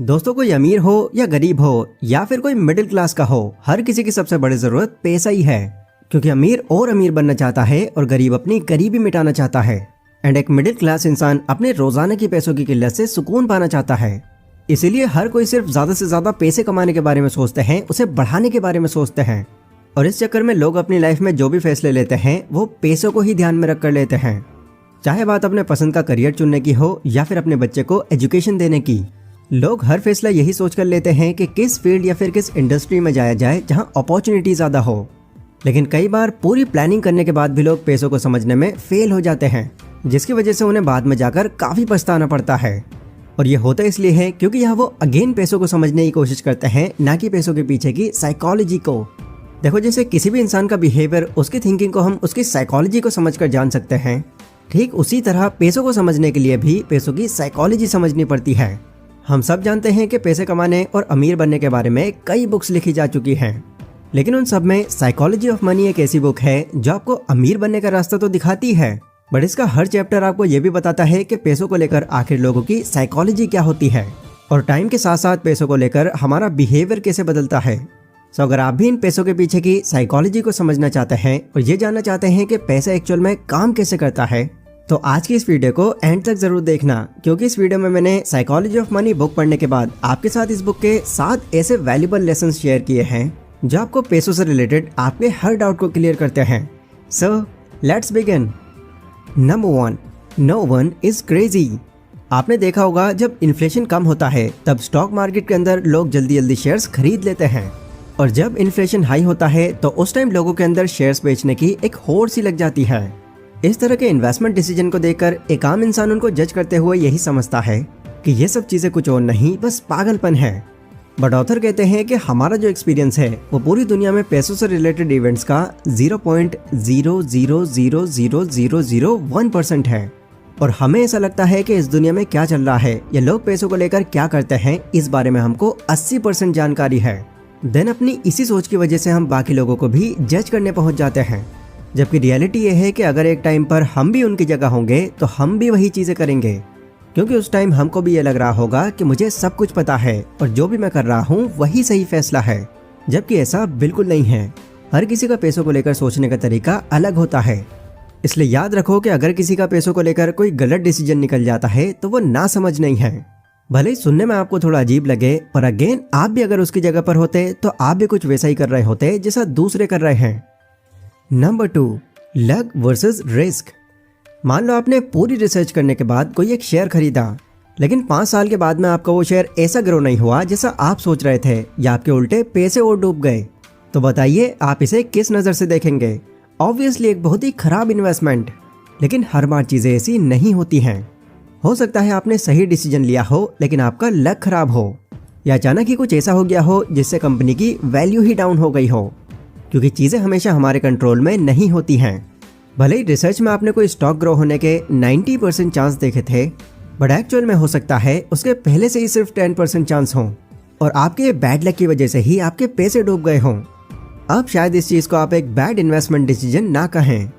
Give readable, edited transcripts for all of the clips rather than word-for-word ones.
दोस्तों, कोई अमीर हो या गरीब हो या फिर कोई मिडिल क्लास का हो, हर किसी की सबसे बड़ी जरूरत पैसा ही है। क्योंकि अमीर और अमीर बनना चाहता है और गरीब अपनी गरीबी मिटाना चाहता है। एंड एक मिडिल क्लास इंसान अपने रोजाना की पैसों की किल्लत से सुकून पाना चाहता है। इसीलिए हर कोई सिर्फ ज्यादा से ज्यादा पैसे कमाने के बारे में सोचते हैं, उसे बढ़ाने के बारे में सोचते हैं। और इस चक्कर में लोग अपनी लाइफ में जो भी फैसले लेते हैं वो पैसों को ही ध्यान में रख कर लेते हैं। चाहे बात अपने पसंद का करियर चुनने की हो या फिर अपने बच्चे को एजुकेशन देने की। लोग हर फैसला यही सोच कर लेते हैं कि किस फील्ड या फिर किस इंडस्ट्री में जाया जाए जहां अपॉर्चुनिटी ज्यादा हो। लेकिन कई बार पूरी प्लानिंग करने के बाद भी लोग पैसों को समझने में फेल हो जाते हैं, जिसकी वजह से उन्हें बाद में जाकर काफी पछताना पड़ता है। और ये होता इसलिए है क्योंकि यहाँ वो अगेन पैसों को समझने की कोशिश करते हैं, ना कि पैसों के पीछे की साइकोलॉजी को। देखो, जैसे किसी भी इंसान का बिहेवियर, उसकी थिंकिंग को हम उसकी साइकोलॉजी को समझकर जान सकते हैं, ठीक उसी तरह पैसों को समझने के लिए भी पैसों की साइकोलॉजी समझनी पड़ती है। हम सब जानते हैं कि पैसे कमाने और अमीर बनने के बारे में कई बुक्स लिखी जा चुकी हैं, लेकिन उन सब में साइकोलॉजी ऑफ मनी एक ऐसी बुक है जो आपको अमीर बनने का रास्ता तो दिखाती है, बट इसका हर चैप्टर आपको ये भी बताता है कि पैसों को लेकर आखिर लोगों की साइकोलॉजी क्या होती है और टाइम के साथ साथ पैसों को लेकर हमारा बिहेवियर कैसे बदलता है। सो अगर आप भी इन पैसों के पीछे की साइकोलॉजी को समझना चाहते हैं और ये जानना चाहते हैं कि पैसा एक्चुअल में काम कैसे करता है, तो आज की इस वीडियो को एंड तक जरूर देखना, क्योंकि इस वीडियो में मैंने साइकोलॉजी ऑफ मनी बुक पढ़ने के बाद आपके साथ इस बुक के 7 ऐसे वैल्यूबल लेसन शेयर किए हैं जो आपको पैसों से रिलेटेड आपके हर डाउट को क्लियर करते हैं। So let's begin. Number 1, no one is crazy. आपने देखा होगा जब इन्फ्लेशन कम होता है तब स्टॉक मार्केट के अंदर लोग जल्दी जल्दी शेयर्स खरीद लेते हैं, और जब इन्फ्लेशन हाई होता है तो उस टाइम लोगों के अंदर शेयर्स बेचने की एक होड़ सी लग जाती है। इस तरह के इन्वेस्टमेंट डिसीजन को देखकर एक आम इंसान उनको जज करते हुए यही समझता है कि ये सब चीजें कुछ और नहीं, बस पागलपन है। बट ऑथर कहते हैं कि हमारा जो एक्सपीरियंस है वो पूरी दुनिया में पैसों से रिलेटेड इवेंट्स का 0.0000001% है, और हमें ऐसा लगता है कि इस दुनिया में क्या चल रहा है या लोग पैसों को लेकर क्या करते हैं, इस बारे में हमको 80% जानकारी है। देन अपनी इसी सोच की वजह से हम बाकी लोगों को भी जज करने पहुंच जाते हैं, जबकि रियलिटी ये है कि अगर एक टाइम पर हम भी उनकी जगह होंगे तो हम भी वही चीजें करेंगे, क्योंकि उस टाइम हमको भी ये लग रहा होगा कि मुझे सब कुछ पता है और जो भी मैं कर रहा हूँ वही सही फैसला है। जबकि ऐसा बिल्कुल नहीं है। हर किसी का पैसों को लेकर सोचने का तरीका अलग होता है। इसलिए याद रखो कि अगर किसी का पैसों को लेकर कोई गलत डिसीजन निकल जाता है तो वो ना समझ नहीं है। भले ही सुनने में आपको थोड़ा अजीब लगे, पर अगेन आप भी अगर उसकी जगह पर होते तो आप भी कुछ वैसा ही कर रहे होते जैसा दूसरे कर रहे हैं। Number 2, luck versus risk. मान लो आपने पूरी रिसर्च करने के बाद कोई एक शेयर खरीदा, लेकिन 5 साल के बाद में आपका वो शेयर ऐसा ग्रो नहीं हुआ जैसा आप सोच रहे थे, या आपके उल्टे पैसे और डूब गए, तो बताइए आप इसे किस नज़र से देखेंगे? ऑब्वियसली एक बहुत ही खराब इन्वेस्टमेंट। लेकिन हर बार चीज़ें ऐसी नहीं होती हैं। हो सकता है आपने सही डिसीजन लिया हो लेकिन आपका लक खराब हो, या अचानक ही कुछ ऐसा हो गया हो जिससे कंपनी की वैल्यू ही डाउन हो गई हो, क्योंकि चीज़ें हमेशा हमारे कंट्रोल में नहीं होती हैं। भले ही रिसर्च में आपने कोई स्टॉक ग्रो होने के 90% चांस देखे थे, बट एक्चुअल में हो सकता है उसके पहले से ही सिर्फ 10% चांस हों, और आपके बैड लक की वजह से ही आपके पैसे डूब गए हों। अब शायद इस चीज़ को आप एक बैड इन्वेस्टमेंट डिसीजन ना कहें।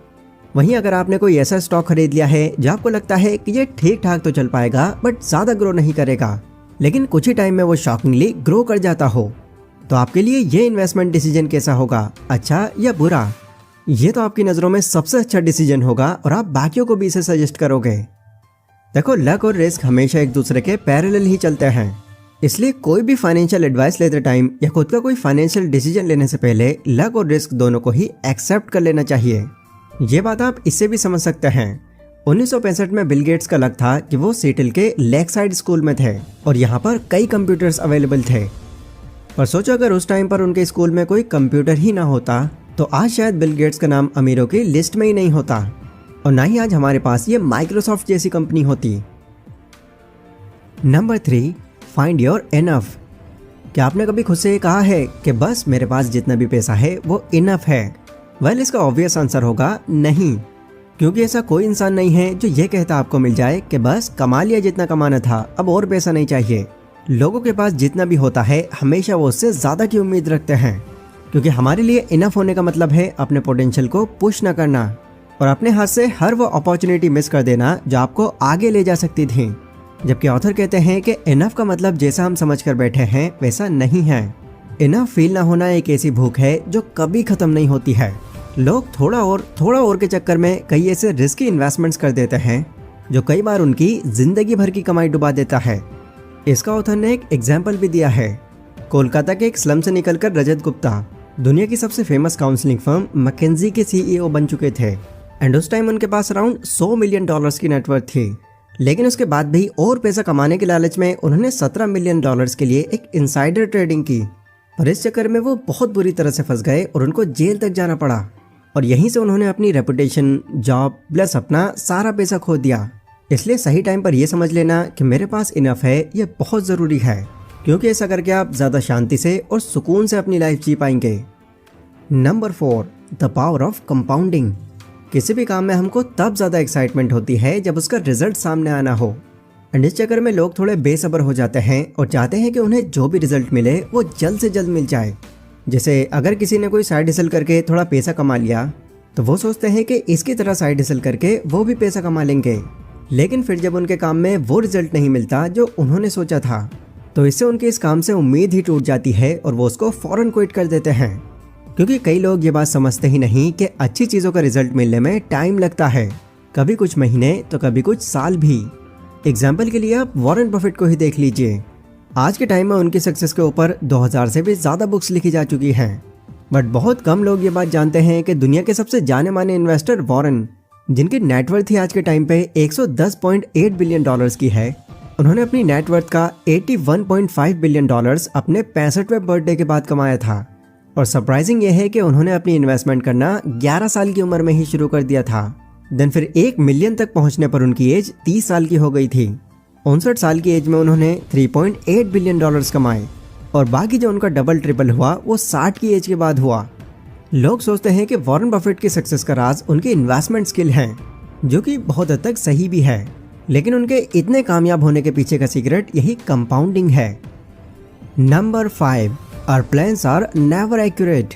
वहीं अगर आपने कोई ऐसा स्टॉक खरीद लिया है जो आपको लगता है कि ये ठीक ठाक तो चल पाएगा बट ज़्यादा ग्रो नहीं करेगा, लेकिन कुछ ही टाइम में वो शॉकिंगली ग्रो कर जाता हो, तो आपके लिए ये इन्वेस्टमेंट डिसीजन कैसा होगा, अच्छा या बुरा? ये तो आपकी नज़रों में सबसे अच्छा डिसीजन होगा और आप बाकियों को भी इसे सजेस्ट करोगे। देखो, लक और रिस्क हमेशा एक दूसरे के पैरेलल ही चलते हैं, इसलिए कोई भी फाइनेंशियल एडवाइस लेते टाइम या खुद का कोई फाइनेंशियल डिसीजन लेने से पहले लक और रिस्क दोनों को ही एक्सेप्ट कर लेना चाहिए। ये बात आप इससे भी समझ सकते हैं। 1965 में बिल गेट्स का लक था कि वो सीटल के लेक साइड स्कूल में थे और यहाँ पर कई कंप्यूटर्स अवेलेबल थे। पर सोचो अगर उस टाइम पर उनके स्कूल में कोई कंप्यूटर ही ना होता तो आज शायद बिल गेट्स का नाम अमीरों की लिस्ट में ही नहीं होता, और ना ही आज हमारे पास ये माइक्रोसॉफ्ट जैसी कंपनी होती। Number 3, find your enough. क्या आपने कभी खुद से ये कहा है कि बस मेरे पास जितना भी पैसा है वो इनफ है? वेल, इसका ऑब्वियस आंसर होगा नहीं, क्योंकि ऐसा कोई इंसान नहीं है जो ये कहता आपको मिल जाए कि बस कमा लिया जितना कमाना था, अब और पैसा नहीं चाहिए। लोगों के पास जितना भी होता है हमेशा वो उससे ज़्यादा की उम्मीद रखते हैं, क्योंकि हमारे लिए इनफ होने का मतलब है अपने पोटेंशियल को पुश ना करना और अपने हाथ से हर वो अपॉर्चुनिटी मिस कर देना जो आपको आगे ले जा सकती थी। जबकि ऑथर कहते हैं कि इनफ का मतलब जैसा हम समझ कर बैठे हैं वैसा नहीं है। इनफ फील ना होना एक ऐसी भूख है जो कभी खत्म नहीं होती है। लोग थोड़ा और के चक्कर में कई ऐसे रिस्की इन्वेस्टमेंट्स कर देते हैं जो कई बार उनकी जिंदगी भर की कमाई डुबा देता है। इसका ऑथर ने एक एग्जाम्पल भी दिया है। कोलकाता के एक स्लम से निकलकर रजत गुप्ता दुनिया की सबसे फेमस काउंसलिंग फर्म मैकेंजी के CEO बन चुके थे एंड उस टाइम उनके पास अराउंड $100 मिलियन की नेटवर्थ थी। लेकिन उसके बाद भी और पैसा कमाने के लालच में उन्होंने $17 मिलियन के लिए एक इनसाइडर ट्रेडिंग की और इस चक्कर में वो बहुत बुरी तरह से फंस गए और उनको जेल तक जाना पड़ा और यहीं से उन्होंने अपनी रेपुटेशन, जॉब प्लस अपना सारा पैसा खो दिया। इसलिए सही टाइम पर यह समझ लेना कि मेरे पास इनफ है ये बहुत ज़रूरी है, क्योंकि ऐसा करके आप ज़्यादा शांति से और सुकून से अपनी लाइफ जी पाएंगे। Number 4, the power of compounding. किसी भी काम में हमको तब ज़्यादा एक्साइटमेंट होती है जब उसका रिजल्ट सामने आना हो एंड इस चक्कर में लोग थोड़े बेसब्र हो जाते हैं और चाहते हैं कि उन्हें जो भी रिजल्ट मिले वो जल्द से जल्द मिल जाए। जैसे अगर किसी ने कोई साइड हसल करके थोड़ा पैसा कमा लिया तो वो सोचते हैं कि इसकी तरह साइड हसल करके वो भी पैसा कमा लेंगे, लेकिन फिर जब उनके काम में वो रिजल्ट नहीं मिलता जो उन्होंने सोचा था तो इससे उनके इस काम से उम्मीद ही टूट जाती है और वो उसको फौरन क्विट कर देते हैं। क्योंकि कई लोग ये बात समझते ही नहीं कि अच्छी चीज़ों का रिजल्ट मिलने में टाइम लगता है, कभी कुछ महीने तो कभी कुछ साल भी। एग्जाम्पल के लिए आप वॉरेन बफेट को ही देख लीजिए। आज के टाइम में उनकी सक्सेस के ऊपर 2000 से भी ज़्यादा बुक्स लिखी जा चुकी हैं, बट बहुत कम लोग ये बात जानते हैं कि दुनिया के सबसे जाने माने इन्वेस्टर वॉरेन, जिनकी नेटवर्थ ही आज के टाइम पे $110.8 बिलियन की है, उन्होंने अपनी नेटवर्थ का $81.5 बिलियन अपने 65वें बर्थडे के बाद कमाया था। और सरप्राइजिंग ये है कि उन्होंने अपनी इन्वेस्टमेंट करना 11 साल की उम्र में ही शुरू कर दिया था। देन फिर 1 मिलियन तक पहुंचने पर उनकी एज 30 साल की हो गई थी। 59 साल की एज में उन्होंने $3.8 बिलियन कमाए और बाकी जो उनका डबल ट्रिपल हुआ वो 60 की एज के बाद हुआ। लोग सोचते हैं कि वॉरेन बफेट की सक्सेस का राज उनकी इन्वेस्टमेंट स्किल है, जो कि बहुत हद तक सही भी है, लेकिन उनके इतने कामयाब होने के पीछे का सीक्रेट यही कंपाउंडिंग है। Number 5, our plans are never accurate.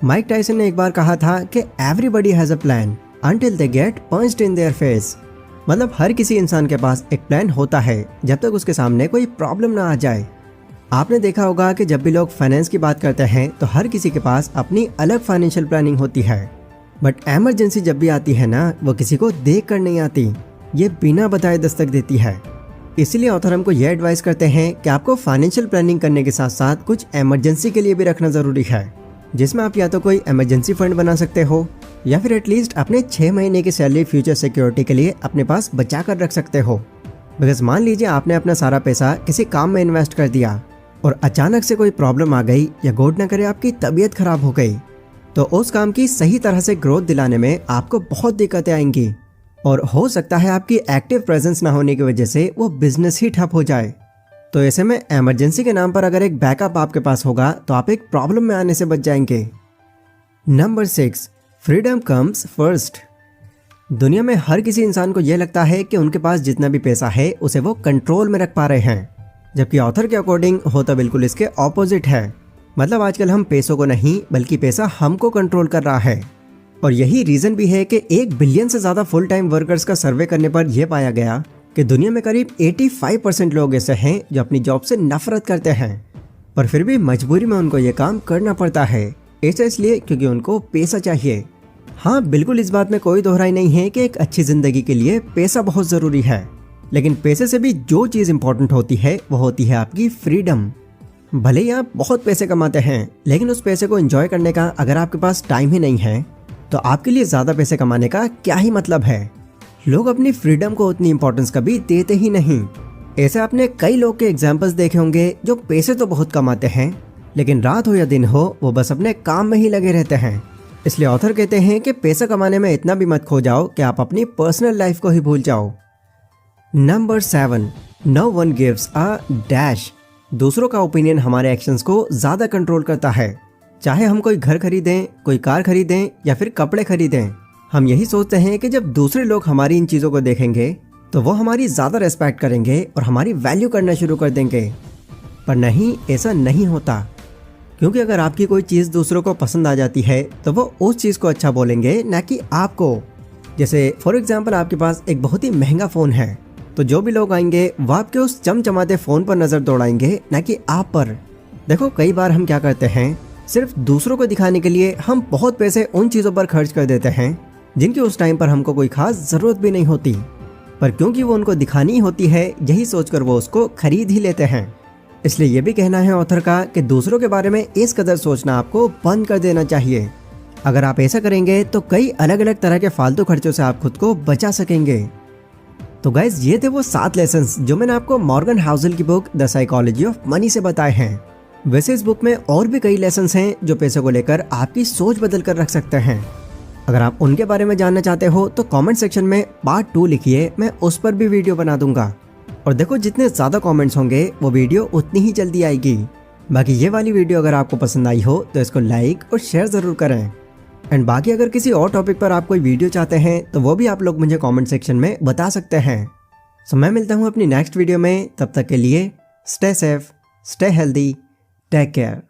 Mike Tyson ने एक बार कहा था कि everybody has a plan until they get punched in their face. मतलब हर किसी इंसान के पास एक प्लान होता है जब तक उसके सामने कोई प्रॉब्लम ना आ जाए। आपने देखा होगा कि जब भी लोग फाइनेंस की बात करते हैं तो हर किसी के पास अपनी अलग फाइनेंशियल प्लानिंग होती है, बट इमरजेंसी जब भी आती है ना, वो किसी को देख कर नहीं आती, ये बिना बताए दस्तक देती है। इसलिए ऑथर हमको ये एडवाइस करते हैं कि आपको फाइनेंशियल प्लानिंग करने के साथ साथ कुछ इमरजेंसी के लिए भी रखना ज़रूरी है, जिसमें आप या तो कोई इमरजेंसी फंड बना सकते हो या फिर एटलीस्ट अपने 6 महीने की सैलरी फ्यूचर सिक्योरिटी के लिए अपने पास बचा कर रख सकते हो। बिकॉज मान लीजिए आपने अपना सारा पैसा किसी काम में इन्वेस्ट कर दिया और अचानक से कोई प्रॉब्लम आ गई या गॉड न करे आपकी तबीयत खराब हो गई, तो उस काम की सही तरह से ग्रोथ दिलाने में आपको बहुत दिक्कतें आएंगी और हो सकता है आपकी एक्टिव प्रेजेंस ना होने की वजह से वो बिजनेस ही ठप हो जाए। तो ऐसे में इमरजेंसी के नाम पर अगर एक बैकअप आपके पास होगा तो आप एक प्रॉब्लम में आने से बच जाएंगे। Number 6, freedom comes first. दुनिया में हर किसी इंसान को यह लगता है कि उनके पास जितना भी पैसा है उसे वो कंट्रोल में रख पा रहे हैं, जबकि ऑथर के अकॉर्डिंग होता बिल्कुल इसके ऑपोजिट है। मतलब आजकल हम पैसों को नहीं बल्कि पैसा हमको कंट्रोल कर रहा है। और यही रीजन भी है कि 1 बिलियन से ज़्यादा फुल टाइम वर्कर्स का सर्वे करने पर यह पाया गया कि दुनिया में करीब 85% लोग ऐसे हैं जो अपनी जॉब से नफरत करते हैं, पर फिर भी मजबूरी में उनको ये काम करना पड़ता है। ऐसा इसलिए क्योंकि उनको पैसा चाहिए। हाँ, बिल्कुल इस बात में कोई दोहराई नहीं है कि एक अच्छी ज़िंदगी के लिए पैसा बहुत ज़रूरी है, लेकिन पैसे से भी जो चीज़ इंपॉर्टेंट होती है वो होती है आपकी फ्रीडम। भले ही आप बहुत पैसे कमाते हैं, लेकिन उस पैसे को एंजॉय करने का अगर आपके पास टाइम ही नहीं है तो आपके लिए ज़्यादा पैसे कमाने का क्या ही मतलब है। लोग अपनी फ्रीडम को उतनी इंपॉर्टेंस कभी देते ही नहीं। ऐसे आपने कई लोग के एग्जाम्पल्स देखे होंगे जो पैसे तो बहुत कमाते हैं, लेकिन रात हो या दिन हो वो बस अपने काम में ही लगे रहते हैं। इसलिए ऑथर कहते हैं कि पैसा कमाने में इतना भी मत खो जाओ कि आप अपनी पर्सनल लाइफ को ही भूल जाओ। Number 7, no one gives a dash. दूसरों का ओपिनियन हमारे एक्शंस को ज़्यादा कंट्रोल करता है। चाहे हम कोई घर खरीदें, कोई कार खरीदें या फिर कपड़े खरीदें, हम यही सोचते हैं कि जब दूसरे लोग हमारी इन चीज़ों को देखेंगे तो वो हमारी ज़्यादा रेस्पेक्ट करेंगे और हमारी वैल्यू करना शुरू कर देंगे। पर नहीं, ऐसा नहीं होता, क्योंकि अगर आपकी कोई चीज़ दूसरों को पसंद आ जाती है तो वो उस चीज़ को अच्छा बोलेंगे, ना कि आपको। जैसे फॉर एग्जाम्पल आपके पास एक बहुत ही महंगा फ़ोन है तो जो भी लोग आएंगे वो आपके उस चमचमाते फोन पर नजर दौड़ाएंगे, ना कि आप पर। देखो कई बार हम क्या करते हैं, सिर्फ दूसरों को दिखाने के लिए हम बहुत पैसे उन चीजों पर खर्च कर देते हैं जिनकी उस टाइम पर हमको कोई खास जरूरत भी नहीं होती, पर क्योंकि वो उनको दिखानी होती है यही सोचकर वो उसको खरीद ही लेते हैं। इसलिए ये भी कहना है ऑथर का कि दूसरों के बारे में इस कदर सोचना आपको बंद कर देना चाहिए। अगर आप ऐसा करेंगे तो कई अलग अलग तरह के फालतू खर्चों से आप खुद को बचा सकेंगे। तो गाइज ये थे वो 7 लेसन्स जो मैंने आपको मॉर्गन हाउसेल की book the psychology of money से बताए हैं। वैसे इस बुक में और भी कई लेसन्स हैं जो पैसों को लेकर आपकी सोच बदल कर रख सकते हैं। अगर आप उनके बारे में जानना चाहते हो तो कमेंट सेक्शन में पार्ट 2 लिखिए, मैं उस पर भी वीडियो बना दूंगा। और देखो जितने ज़्यादा कमेंट्स होंगे वो वीडियो उतनी ही जल्दी आएगी। बाकी ये वाली वीडियो अगर आपको पसंद आई हो तो इसको लाइक और शेयर ज़रूर करें। एंड बाकी अगर किसी और टॉपिक पर आप कोई वीडियो चाहते हैं तो वो भी आप लोग मुझे कमेंट सेक्शन में बता सकते हैं। सो मैं मिलता हूँ अपनी नेक्स्ट वीडियो में, तब तक के लिए stay safe, stay healthy, take care.